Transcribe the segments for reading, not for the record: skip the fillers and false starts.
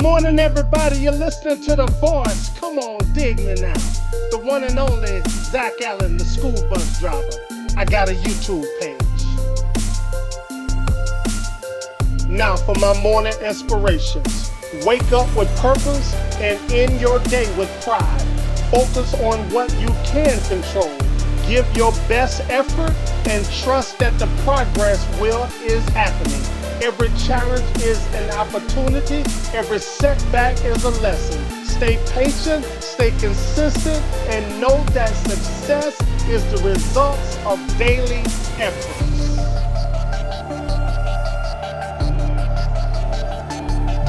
Good morning, everybody. You're listening to The Voice. Come on, dig me now. The one and only Zach Allen, the school bus driver. I got a YouTube page. Now for my morning inspirations. Wake up with purpose and end your day with pride. Focus on what you can control. Give your best effort and trust that the progress is happening. Every challenge is an opportunity. Every setback is a lesson. Stay patient, stay consistent, and know that success is the results of daily efforts.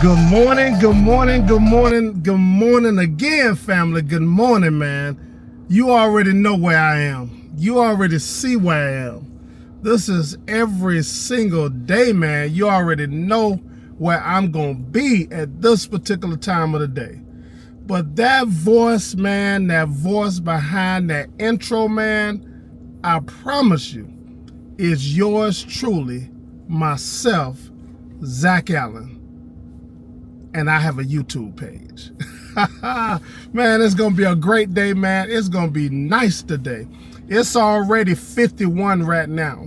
Good morning, good morning, good morning, good morning again, family. Good morning, man. You already know where I am. You already see where I am. This is every single day, man. You already know where I'm going to be at this particular time of the day. But that voice, man, that voice behind that intro, man, I promise you, is yours truly, myself, Zach Allen. And I have a YouTube page. Man, it's going to be a great day, man. It's going to be nice today. It's already 51 right now.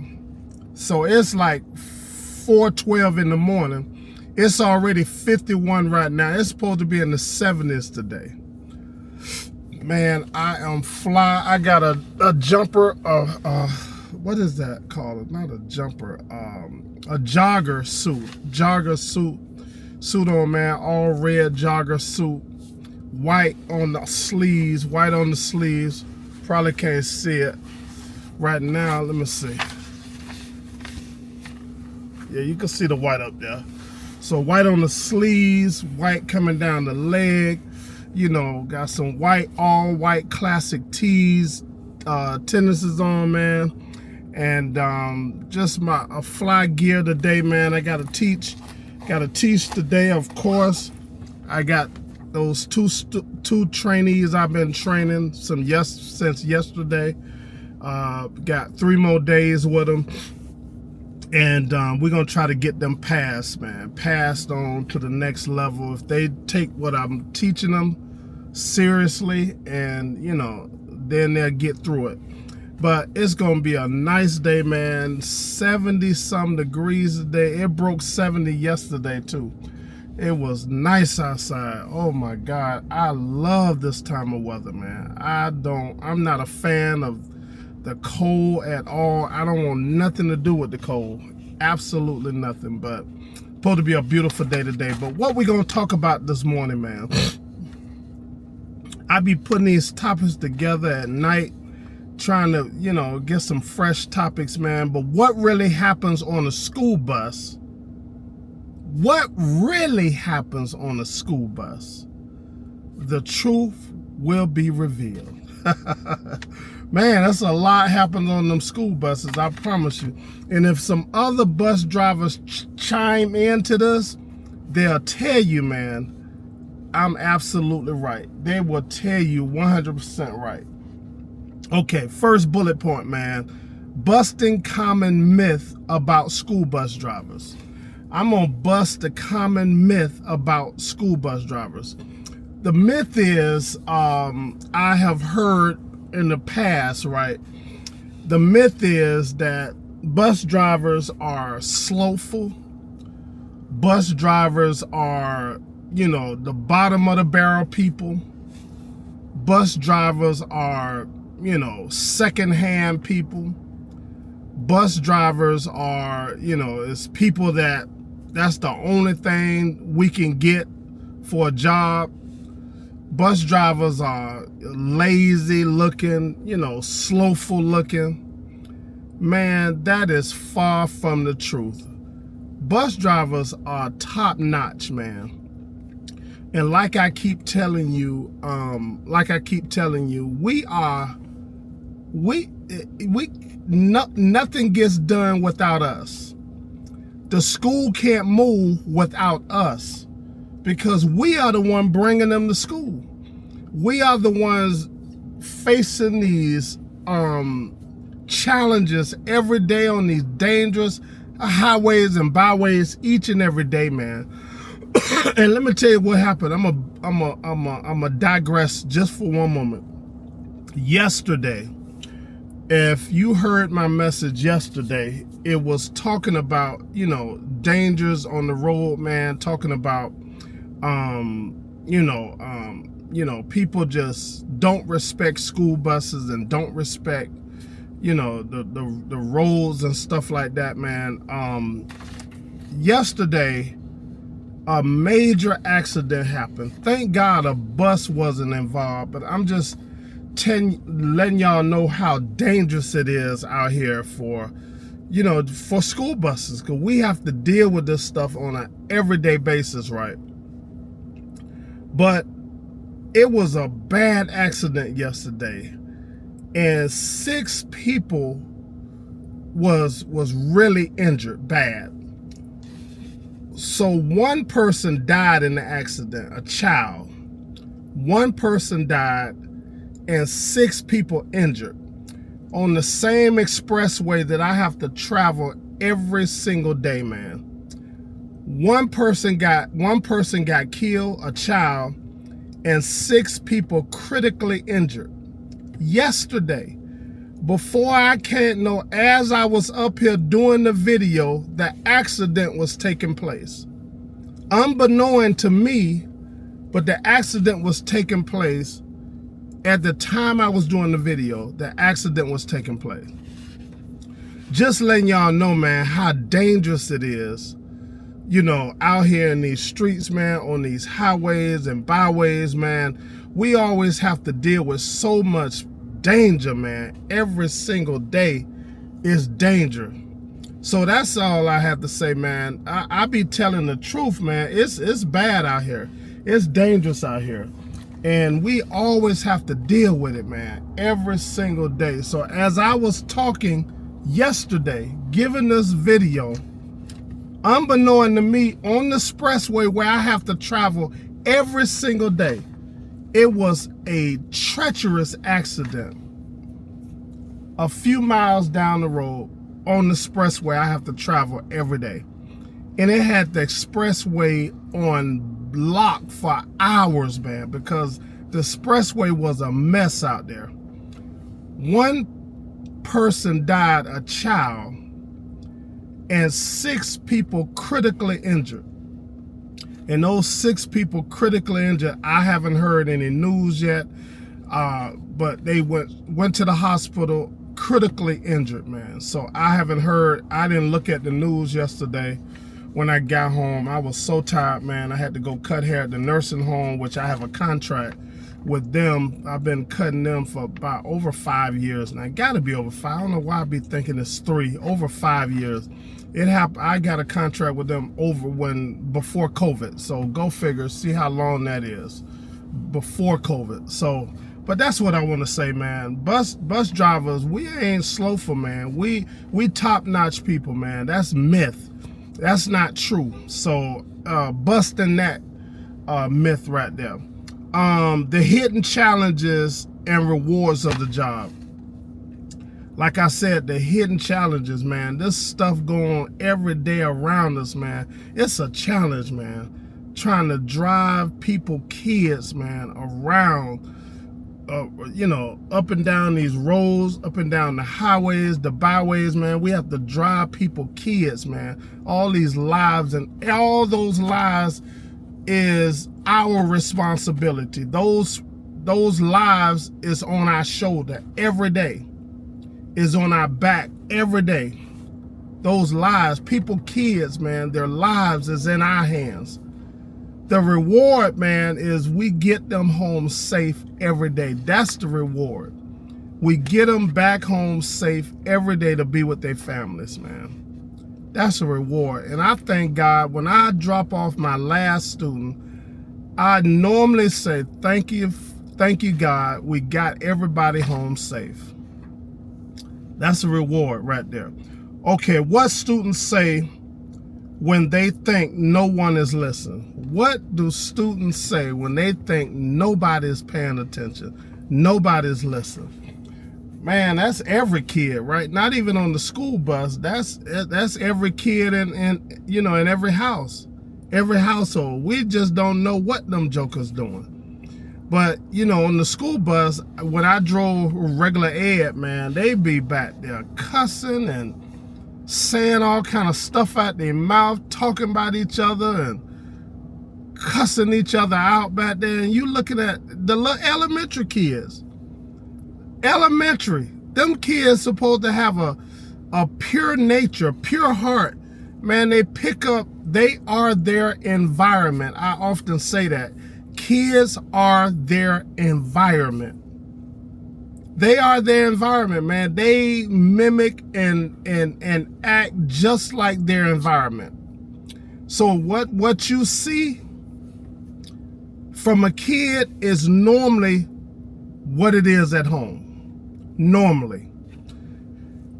So it's like 4:12 in the morning. It's already 51 right now. It's supposed to be in the 70s today. Man, I am fly. I got a jumper. What is that called? Not a jumper. A jogger suit. Jogger suit on, man. All red jogger suit. White on the sleeves. White on the sleeves. Probably can't see it right now. Let me see. Yeah, you can see the white up there. So white on the sleeves, white coming down the leg. You know, got some white, all white classic tees, tennises on, man. And just a fly gear today, man. I gotta teach today, of course. I got those two trainees I've been training since yesterday. Got 3 more days with them, and we're gonna try to get them passed on to the next level. If they take what I'm teaching them seriously, and you know, then they'll get through it. But it's gonna be a nice day, man. 70 some degrees today. It broke 70 yesterday too. It was nice outside. Oh my God, I love this time of weather, man. I'm not a fan of the cold at all. I don't want nothing to do with the cold. Absolutely nothing. But supposed to be a beautiful day today. But what we gonna talk about this morning, man? I be putting these topics together at night, trying to, you know, get some fresh topics, man. But what really happens on a school bus? What really happens on a school bus? The truth will be revealed. Man, that's a lot happens on them school buses, I promise you. And if some other bus drivers chime into this, they'll tell you, man, I'm absolutely right. They will tell you 100% right. Okay, first bullet point, man. Busting common myth about school bus drivers. I'm gonna bust the common myth about school bus drivers. The myth is, I have heard in the past, right? The myth is that bus drivers are slowful. Bus drivers are, you know, the bottom of the barrel people. Bus drivers are, you know, secondhand people. Bus drivers are, you know, it's people that's the only thing we can get for a job. Bus drivers are lazy looking, you know, slowful looking. Man, that is far from the truth. Bus drivers are top notch, man. And like I keep telling you, nothing gets done without us. The school can't move without us, because we are the one bringing them to school. We are the ones facing these challenges every day on these dangerous highways and byways each and every day, man. And let me tell you what happened. I'm a digress just for one moment. Yesterday, if you heard my message yesterday, it was talking about, you know, dangers on the road, man, talking about, people just don't respect school buses and don't respect, you know, the roads and stuff like that, man. Yesterday, a major accident happened. Thank God a bus wasn't involved, but I'm just letting y'all know how dangerous it is out here for, you know, for school buses, because we have to deal with this stuff on an everyday basis, right? But it was a bad accident yesterday, and 6 people was really injured bad. So one person died in the accident, a child. One person died and 6 people injured on the same expressway that I have to travel every single day, man. One person got killed, a child, and 6 people critically injured. Yesterday, before I can't know, as I was up here doing the video, the accident was taking place. Unbeknown to me, but the accident was taking place at the time I was doing the video. The accident was taking place. Just letting y'all know, man, how dangerous it is, you know, out here in these streets, man, on these highways and byways, man. We always have to deal with so much danger, man. Every single day is danger. So that's all I have to say, man. I be telling the truth, man. It's bad out here. It's dangerous out here. And we always have to deal with it, man, every single day. So as I was talking yesterday, giving this video, unbeknown to me, on the expressway where I have to travel every single day, it was a treacherous accident. A few miles down the road on the expressway I have to travel every day. And it had the expressway on lock for hours, man, because the expressway was a mess out there. One person died, a child, and 6 people critically injured. And those 6 people critically injured, I haven't heard any news yet, but they went to the hospital critically injured, man. So I haven't heard. I didn't look at the news yesterday. When I got home, I was so tired, man. I had to go cut hair at the nursing home, which I have a contract with them. I've been cutting them for about over 5 years now. Got to be over 5. I don't know why I be thinking it's 3. Over 5 years. It happened. I got a contract with them before COVID. So go figure. See how long that is before COVID. So, but that's what I want to say, man. Bus drivers, we ain't slowful, man. We top-notch people, man. That's myth. That's not true. So busting that myth right there. The hidden challenges and rewards of the job. Like I said, the hidden challenges, man. This stuff going on every day around us, man. It's a challenge, man. Trying to drive people, kids, man, around, you know, up and down these roads, up and down the highways, the byways, man. We have to drive people, kids, man. All these lives, and all those lives is our responsibility. Those lives is on our shoulder every day. Is on our back every day. Those lives, people, kids, man, their lives is in our hands. The reward, man, is we get them home safe every day. That's the reward. We get them back home safe every day to be with their families, man. That's a reward. And I thank God, when I drop off my last student, I normally say, thank you, God, we got everybody home safe. That's a reward right there. Okay, what students say when they think no one is listening? What do students say when they think nobody's paying attention, nobody's listening? Man, that's every kid, right? Not even on the school bus. That's every kid in every house. Every household. We just don't know what them jokers doing. But, you know, on the school bus, when I drove regular ed, man, they be back there cussing and saying all kind of stuff out their mouth, talking about each other and cussing each other out back there. And you looking at the little elementary kids. Elementary. Them kids supposed to have a pure nature, pure heart. Man, they are their environment. I often say that. Kids are their environment. They are their environment, man. They mimic and act just like their environment. So what you see from a kid is normally what it is at home. Normally.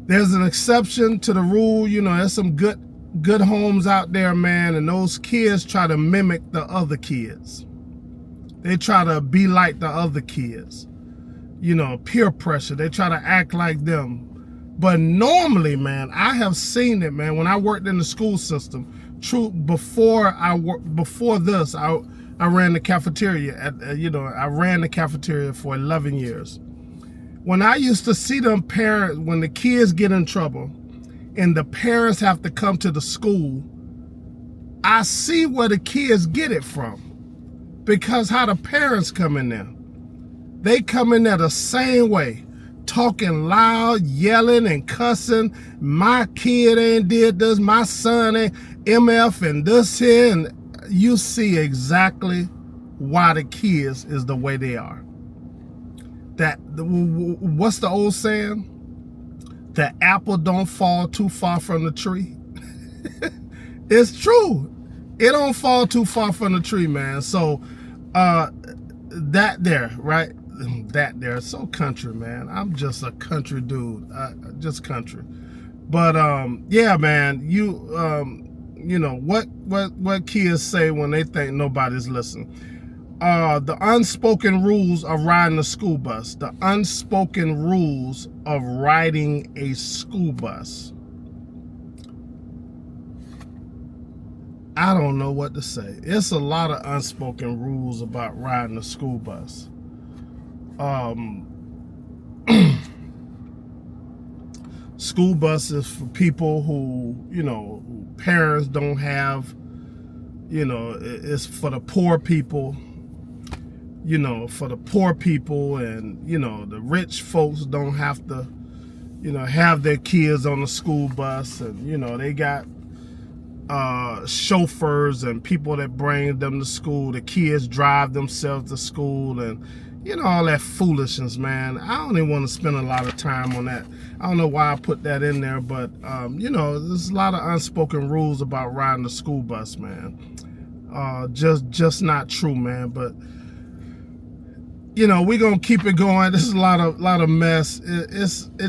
There's an exception to the rule. You know, there's some good homes out there, man, and those kids try to mimic the other kids. They try to be like the other kids. You know, peer pressure. They try to act like them. But normally, man, I have seen it, man, when I worked in the school system. Before this, I ran the cafeteria. I ran the cafeteria for 11 years. When I used to see them parents, when the kids get in trouble and the parents have to come to the school, I see where the kids get it from. Because how the parents come in there. They come in there the same way. Talking loud, yelling and cussing. My kid ain't did this. My son ain't MF and this here. And you see exactly why the kids is the way they are. What's the old saying? The apple don't fall too far from the tree. It's true. It don't fall too far from the tree, man. So that there, right? That there. So country, man. I'm just a country dude. Just country. But yeah, man, you know what kids say when they think nobody's listening. The unspoken rules of riding a school bus. The unspoken rules of riding a school bus. I don't know what to say. It's a lot of unspoken rules about riding a school bus. School buses for people who, you know, parents don't have, you know, it's for the poor people. You know, for the poor people, and, you know, the rich folks don't have to, you know, have their kids on the school bus. And, you know, they got chauffeurs and people that bring them to school. The kids drive themselves to school, and, you know, all that foolishness, man. I don't even want to spend a lot of time on that. I don't know why I put that in there, but, you know, there's a lot of unspoken rules about riding the school bus, man. Just not true, man. But, you know, we're gonna keep it going. This is a lot of mess. It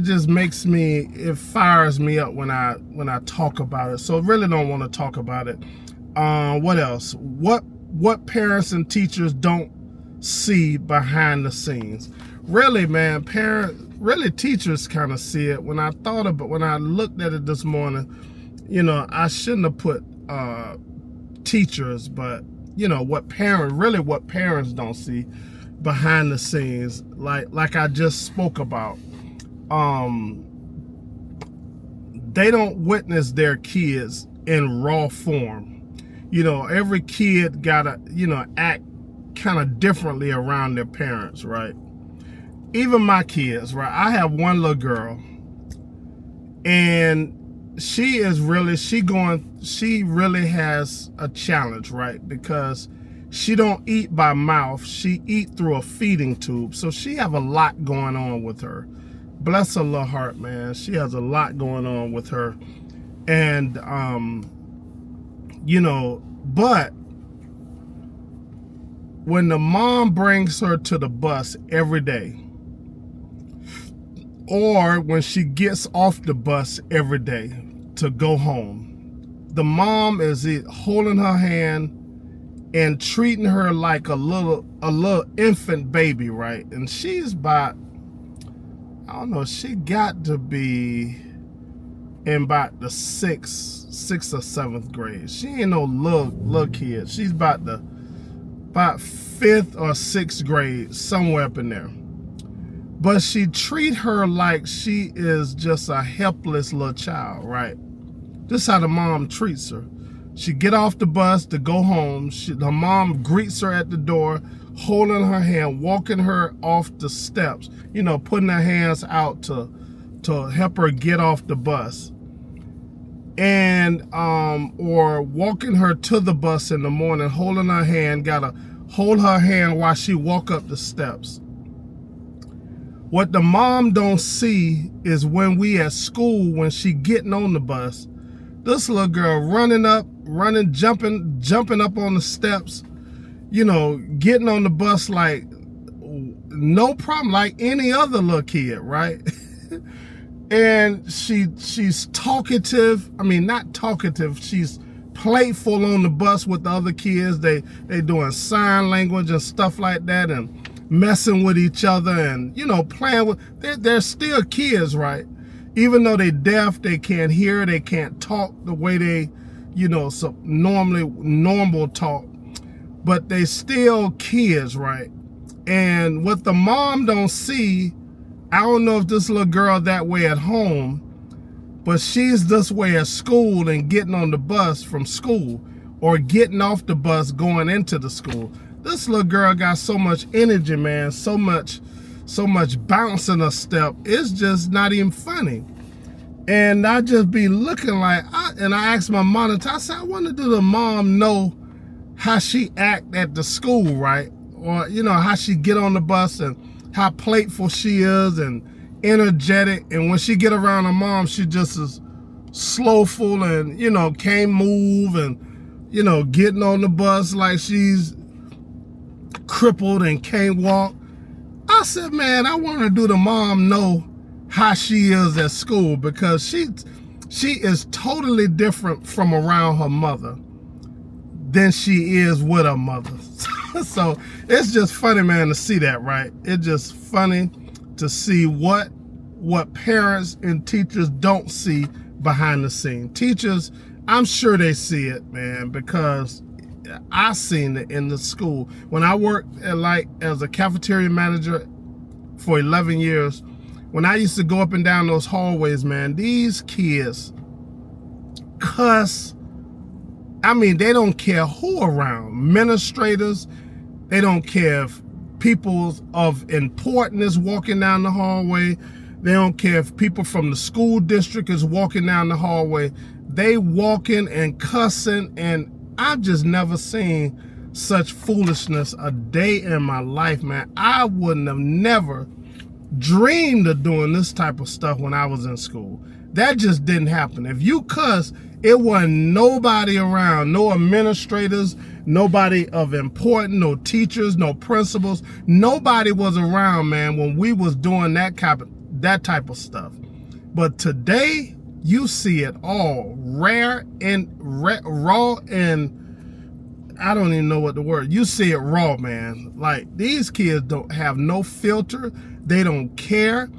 just makes me, it fires me up when I talk about it. So really don't want to talk about it. What else? What parents and teachers don't see behind the scenes? Really, man, really teachers kind of see it. When I looked at it this morning, you know, I shouldn't have put teachers, but, you know, what parents don't see behind the scenes, like I just spoke about. They don't witness their kids in raw form. You know, every kid gotta, you know, act kind of differently around their parents, right? Even my kids, right? I have one little girl, and she really has a challenge, right? Because she don't eat by mouth. She eat through a feeding tube. So she have a lot going on with her. Bless her little heart, man. She has a lot going on with her. And, you know, but when the mom brings her to the bus every day, or when she gets off the bus every day to go home, the mom is holding her hand and treating her like a little infant baby, right? And she's about, I don't know, she got to be in about the sixth or seventh grade. She ain't no little kid. She's about fifth or sixth grade, somewhere up in there. But she treat her like she is just a helpless little child, right? This is how the mom treats her. She get off the bus to go home. Her mom greets her at the door, holding her hand, walking her off the steps, you know, putting her hands out to help her get off the bus. And or walking her to the bus in the morning, holding her hand, gotta hold her hand while she walk up the steps. What the mom don't see is when we at school, when she getting on the bus, this little girl jumping up on the steps, you know, getting on the bus like no problem, like any other little kid, right? And she's talkative. I mean, not talkative. She's playful on the bus with the other kids. They doing sign language and stuff like that, and messing with each other, and you know, playing with. They're still kids, right? Even though they deaf, they can't hear, they can't talk the way they, you know, so normal talk, but they still kids, right? And what the mom don't see, I don't know if this little girl that way at home, but she's this way at school and getting on the bus from school or getting off the bus going into the school. This little girl got so much energy, man, so much bounce in her step. It's just not even funny. And I just be looking like, and I asked my monitor, I said, I wonder, do the mom know how she act at the school, right? Or, you know, how she get on the bus and how playful she is and energetic. And when she get around her mom, she just is slowful and, you know, can't move and, you know, getting on the bus like she's crippled and can't walk. I said, man, I want to do the mom know how she is at school, because she is totally different from around her mother than she is with her mother. So it's just funny, man, to see that, right? It's just funny to see what parents and teachers don't see behind the scene. Teachers, I'm sure they see it, man, because I seen it in the school. When I worked as a cafeteria manager for 11 years, when I used to go up and down those hallways, man, these kids cuss. I mean, they don't care who around. Administrators, they don't care if people of importance is walking down the hallway. They don't care if people from the school district is walking down the hallway. They walking and cussing, and I've just never seen such foolishness a day in my life, man. I wouldn't have never dreamed of doing this type of stuff when I was in school. That just didn't happen. If you cuss, it wasn't nobody around, no administrators, nobody of importance, no teachers, no principals. Nobody was around, man, when we was doing that type of stuff. But today, you see it all, raw, and I don't even know what the word. You see it raw, man. Like, these kids don't have no filter. They don't care.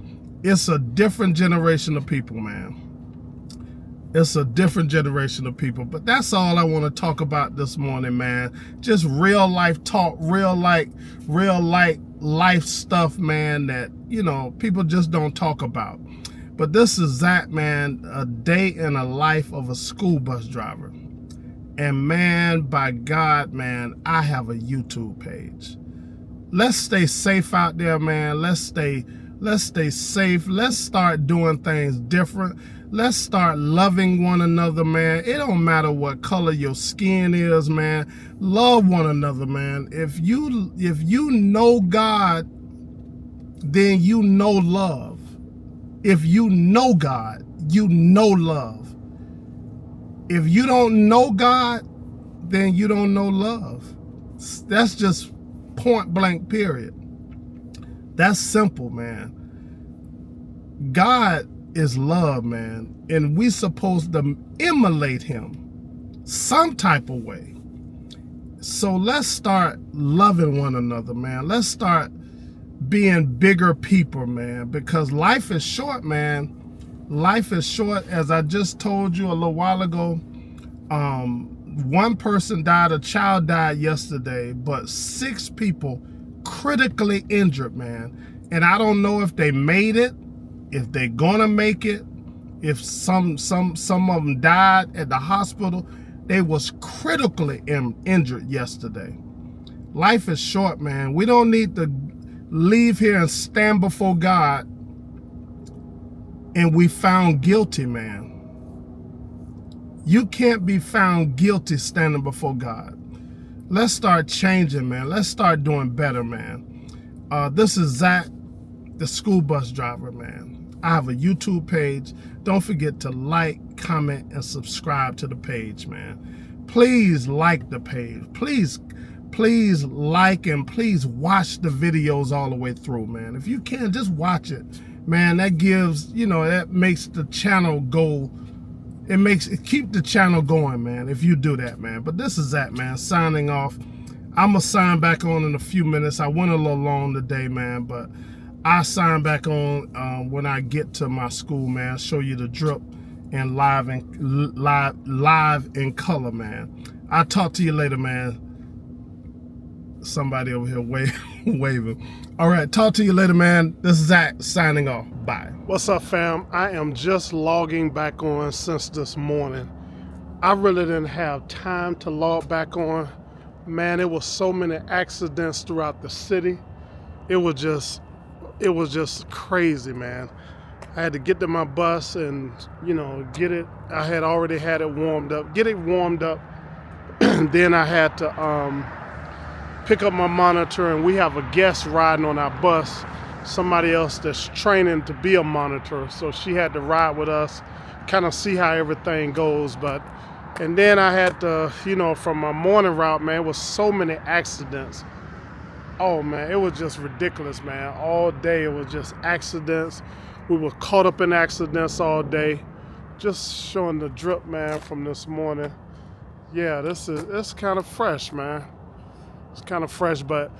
It's a different generation of people, man. It's a different generation of people. But that's all I want to talk about this morning, man. Just real life talk, real life stuff, man, that, you know, people just don't talk about. But this is that, man, a day in the life of a school bus driver. And man, by God, man, I have a YouTube page. Let's stay safe out there, man. Let's stay safe. Let's start doing things different. Let's start loving one another, man. It don't matter what color your skin is, man. Love one another, man. If you know God, then you know love. If you know God, you know love. If you don't know God, then you don't know love. That's just point blank, period. That's simple, man. God is love, man, and we supposed to emulate him some type of way. So let's start loving one another, man. Let's start being bigger people, man, because life is short, man. Life is short. As I just told you a little while ago, one person died, a child died yesterday, but 6 people critically injured, man. And I don't know if they made it, if they're gonna make it, if some of them died at the hospital. They was critically injured yesterday. Life is short, man. We don't need to leave here and stand before God and we found guilty, man. You can't be found guilty standing before God. Let's start changing, man. Let's start doing better, man. This is Zach, the school bus driver, man. I have a YouTube page. Don't forget to like, comment, and subscribe to the page, man. Please like the page. Please like and please watch the videos all the way through, man. If you can, just watch it, man. That gives, that makes the channel go. It keep the channel going, man, if you do that, man. But this is that, man, signing off. I'm going to sign back on in a few minutes. I went a little long today, man, but I'll sign back on when I get to my school, man. Show you the drip and live in color, man. I'll talk to you later, man. Somebody over here waving. All right, talk to you later, man. This is Zach signing off. Bye. What's up, fam? I am just logging back on since this morning. I really didn't have time to log back on. Man, it was so many accidents throughout the city. It was just crazy, man. I had to get to my bus and, get it. I had already had it warmed up. Get it warmed up. Then I had to pick up my monitor, and we have a guest riding on our bus, somebody else that's training to be a monitor, so she had to ride with us, kind of see how everything goes. And then I had to, from my morning route, man, it was so many accidents. Oh man, it was just ridiculous, man. All day it was just accidents. We were caught up in accidents all day. Just showing the drip, man, from this morning. Yeah, it's kind of fresh, man. It's kind of fresh, but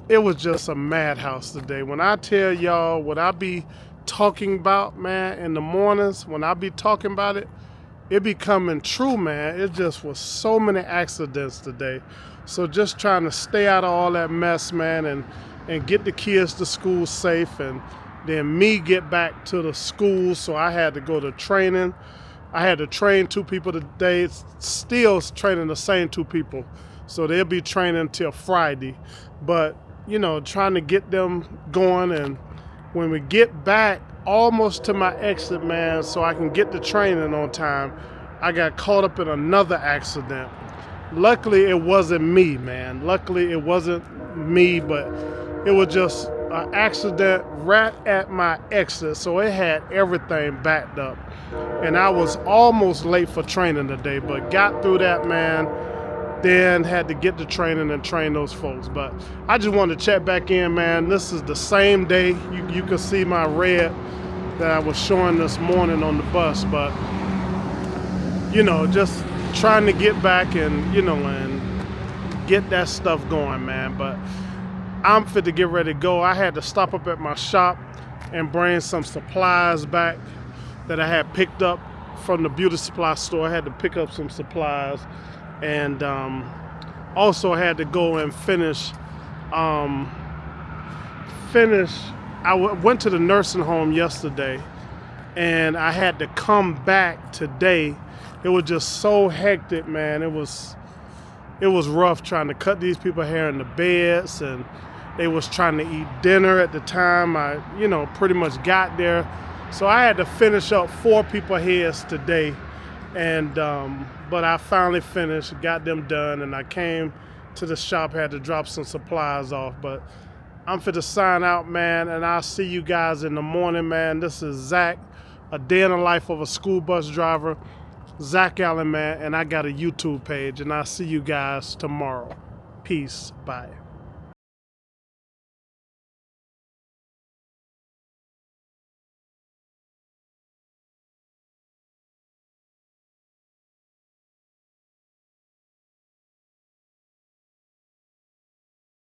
it was just a madhouse today. When I tell y'all what I be talking about, man, in the mornings, when I be talking about it, it be coming true, man. It just was so many accidents today. So just trying to stay out of all that mess, man, and get the kids to school safe, and then me get back to the school. So I had to go to training. I had to train 2 people today, still training the same 2 people. So they'll be training till Friday. But, trying to get them going. And when we get back almost to my exit, man, so I can get the training on time, I got caught up in another accident. Luckily, it wasn't me, man. Luckily, it wasn't me, but it was just an accident right at my exit. So it had everything backed up. And I was almost late for training today, but got through that, man. Then had to get to training and train those folks. But I just wanted to check back in, man. This is the same day. You can see my red that I was showing this morning on the bus. But, just trying to get back and, and get that stuff going, man. But I'm fit to get ready to go. I had to stop up at my shop and bring some supplies back that I had picked up from the beauty supply store. I had to pick up some supplies. And also had to go and finish. I went to the nursing home yesterday, and I had to come back today. It was just so hectic, man. It was rough trying to cut these people's hair in the beds, and they was trying to eat dinner at the time I, pretty much got there. So I had to finish up 4 people's heads today. And but I finally finished, got them done, and I came to the shop, had to drop some supplies off. But I'm fit to sign out, man, and I'll see you guys in the morning, man. This is Zach, a day in the life of a school bus driver, Zach Allen, man, and I got a YouTube page, and I'll see you guys tomorrow. Peace. Bye.